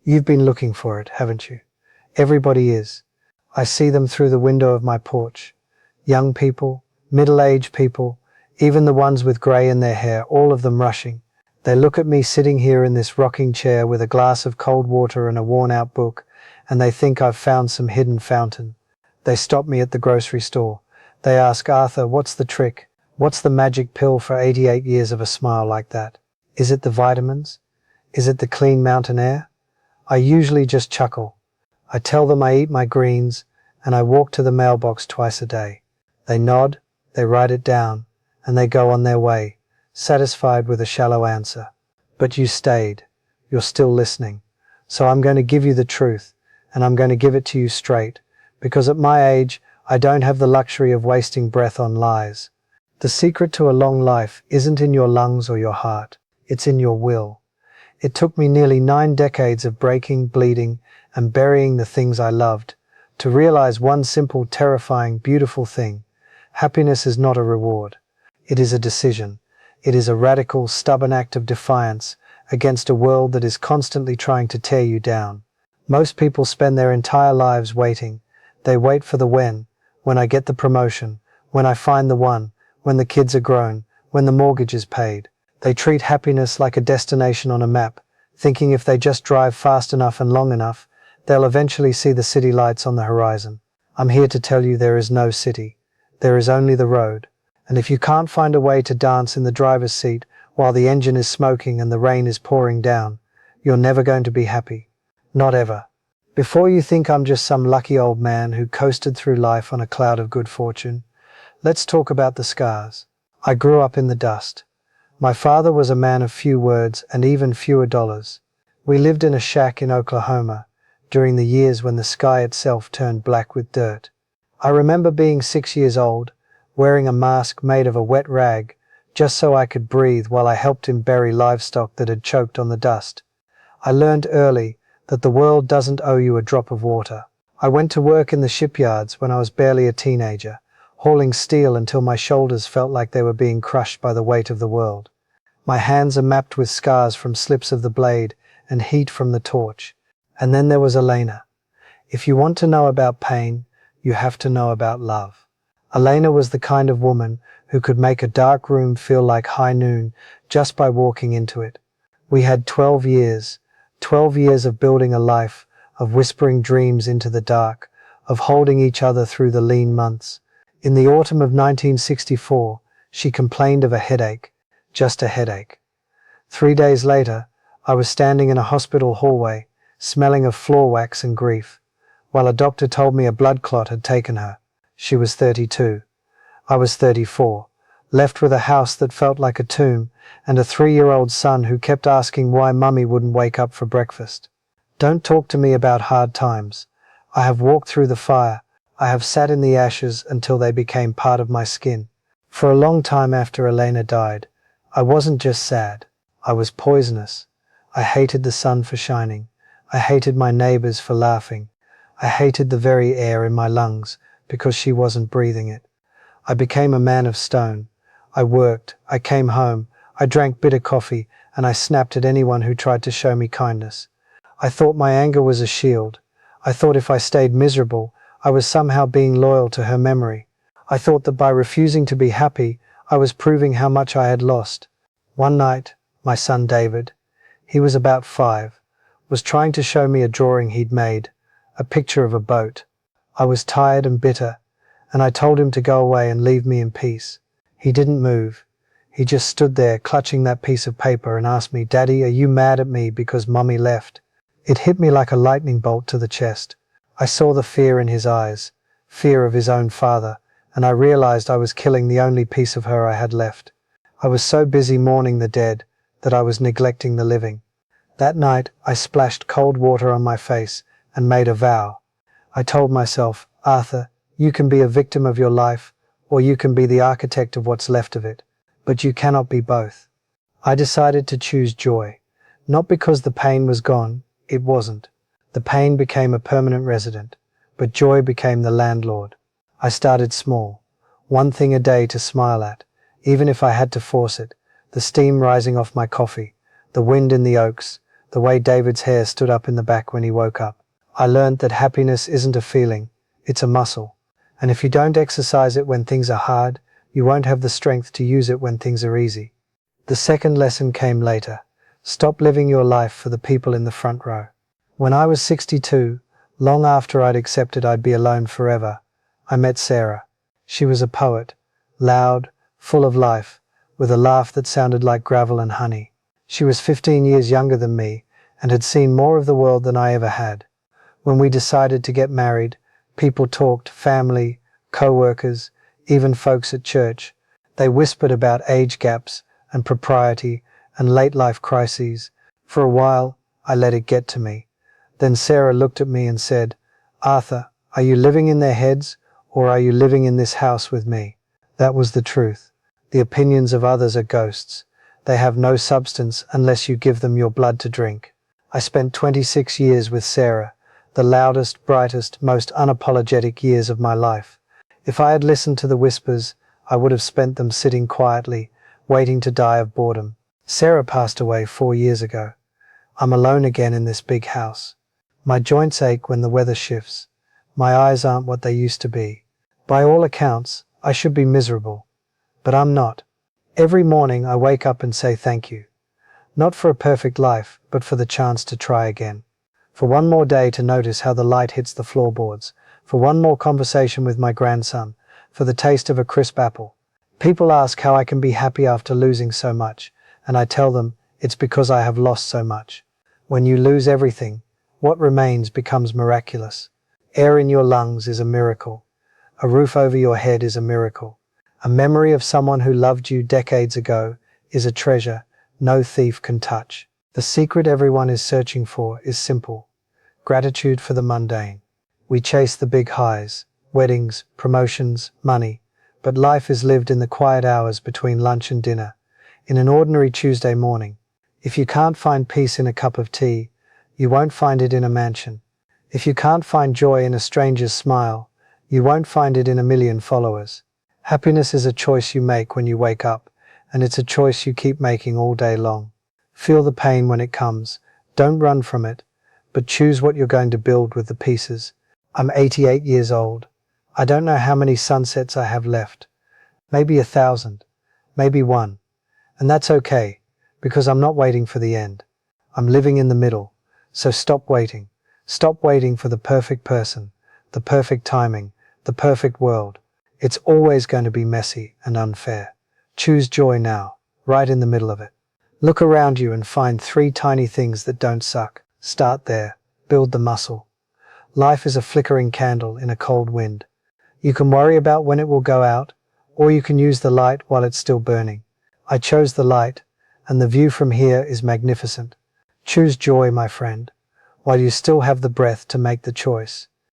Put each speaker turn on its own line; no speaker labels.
You've been looking for it, haven't you? Everybody is. I see them through the window of my porch. Young people, middle-aged people, even the ones with grey in their hair, all of them rushing. They look at me sitting here in this rocking chair with a glass of cold water and a worn-out book, and they think I've found some hidden fountain. They stop me at the grocery store. They ask, Arthur, what's the trick? What's the magic pill for 88 years of a smile like that? Is it the vitamins? Is it the clean mountain air? I usually just chuckle. I tell them I eat my greens, and I walk to the mailbox twice a day. They nod, they write it down, and they go on their way, satisfied with a shallow answer. But you stayed. You're still listening. So I'm going to give you the truth, and I'm going to give it to you straight, because at my age, I don't have the luxury of wasting breath on lies. The secret to a long life isn't in your lungs or your heart. It's in your will. It took me nearly 9 decades of breaking, bleeding, and burying the things I loved to realize one simple, terrifying, beautiful thing. Happiness is not a reward. It is a decision. It is a radical, stubborn act of defiance against a world that is constantly trying to tear you down. Most people spend their entire lives waiting. They wait for the when I get the promotion, when I find the one, when the kids are grown, when the mortgage is paid. They treat happiness like a destination on a map, thinking if they just drive fast enough and long enough, they'll eventually see the city lights on the horizon. I'm here to tell you there is no city. There is only the road. And if you can't find a way to dance in the driver's seat while the engine is smoking and the rain is pouring down, you're never going to be happy. Not ever. Before you think I'm just some lucky old man who coasted through life on a cloud of good fortune, let's talk about the scars. I grew up in the dust. My father was a man of few words and even fewer dollars. We lived in a shack in Oklahoma during the years when the sky itself turned black with dirt. I remember being 6 years old, wearing a mask made of a wet rag just so I could breathe while I helped him bury livestock that had choked on the dust. I learned early that the world doesn't owe you a drop of water. I went to work in the shipyards when I was barely a teenager, hauling steel until my shoulders felt like they were being crushed by the weight of the world. My hands are mapped with scars from slips of the blade and heat from the torch. And then there was Elena. If you want to know about pain, you have to know about love. Elena was the kind of woman who could make a dark room feel like high noon just by walking into it. We had 12 years of building a life, of whispering dreams into the dark, of holding each other through the lean months. In the autumn of 1964, she complained of a headache, just a headache. 3 days later, I was standing in a hospital hallway, smelling of floor wax and grief, while a doctor told me a blood clot had taken her. She was 32. I was 34, left with a house that felt like a tomb and a 3-year-old son who kept asking why mummy wouldn't wake up for breakfast. Don't talk to me about hard times. I have walked through the fire. I have sat in the ashes until they became part of my skin. For a long time after Elena died, I wasn't just sad. I was poisonous. I hated the sun for shining. I hated my neighbors for laughing. I hated the very air in my lungs because she wasn't breathing it. I became a man of stone. I worked. I came home. I drank bitter coffee, and I snapped at anyone who tried to show me kindness. I thought my anger was a shield. I thought if I stayed miserable, I was somehow being loyal to her memory. I thought that by refusing to be happy, I was proving how much I had lost. One night, my son David, he was about 5, was trying to show me a drawing he'd made, a picture of a boat. I was tired and bitter, and I told him to go away and leave me in peace. He didn't move. He just stood there clutching that piece of paper and asked me, "Daddy, are you mad at me because Mummy left?" It hit me like a lightning bolt to the chest. I saw the fear in his eyes, fear of his own father, and I realized I was killing the only piece of her I had left. I was so busy mourning the dead that I was neglecting the living. That night, I splashed cold water on my face and made a vow. I told myself, "Arthur, you can be a victim of your life, or you can be the architect of what's left of it, but you cannot be both." I decided to choose joy, not because the pain was gone. It wasn't. The pain became a permanent resident, but joy became the landlord. I started small, one thing a day to smile at, even if I had to force it: the steam rising off my coffee, the wind in the oaks, the way David's hair stood up in the back when he woke up. I learned that happiness isn't a feeling, it's a muscle. And if you don't exercise it when things are hard, you won't have the strength to use it when things are easy. The second lesson came later. Stop living your life for the people in the front row. When I was 62, long after I'd accepted I'd be alone forever, I met Sarah. She was a poet, loud, full of life, with a laugh that sounded like gravel and honey. She was 15 years younger than me and had seen more of the world than I ever had. When we decided to get married, people talked, family, co-workers, even folks at church. They whispered about age gaps and propriety and late life crises. For a while, I let it get to me. Then Sarah looked at me and said, "Arthur, are you living in their heads or are you living in this house with me?" That was the truth. The opinions of others are ghosts. They have no substance unless you give them your blood to drink. I spent 26 years with Sarah, the loudest, brightest, most unapologetic years of my life. If I had listened to the whispers, I would have spent them sitting quietly, waiting to die of boredom. Sarah passed away 4 years ago. I'm alone again in this big house. My joints ache when the weather shifts. My eyes aren't what they used to be. By all accounts, I should be miserable. But I'm not. Every morning I wake up and say thank you. Not for a perfect life, but for the chance to try again. For one more day to notice how the light hits the floorboards. For one more conversation with my grandson. For the taste of a crisp apple. People ask how I can be happy after losing so much, and I tell them it's because I have lost so much. When you lose everything, what remains becomes miraculous. Air in your lungs is a miracle. A roof over your head is a miracle. A memory of someone who loved you decades ago is a treasure no thief can touch. The secret everyone is searching for is simple. Gratitude for the mundane. We chase the big highs, weddings, promotions, money, but life is lived in the quiet hours between lunch and dinner, in an ordinary Tuesday morning. If you can't find peace in a cup of tea, you won't find it in a mansion. If you can't find joy in a stranger's smile, you won't find it in a million followers. Happiness is a choice you make when you wake up, and it's a choice you keep making all day long. Feel the pain when it comes. Don't run from it, but choose what you're going to build with the pieces. I'm 88 years old. I don't know how many sunsets I have left. Maybe 1,000, maybe one. And that's okay, because I'm not waiting for the end. I'm living in the middle. So stop waiting. Stop waiting for the perfect person, the perfect timing, the perfect world. It's always going to be messy and unfair. Choose joy now, right in the middle of it. Look around you and find 3 tiny things that don't suck. Start there. Build the muscle. Life is a flickering candle in a cold wind. You can worry about when it will go out, or you can use the light while it's still burning. I chose the light, and the view from here is magnificent. Choose joy, my friend, while you still have the breath to make the choice.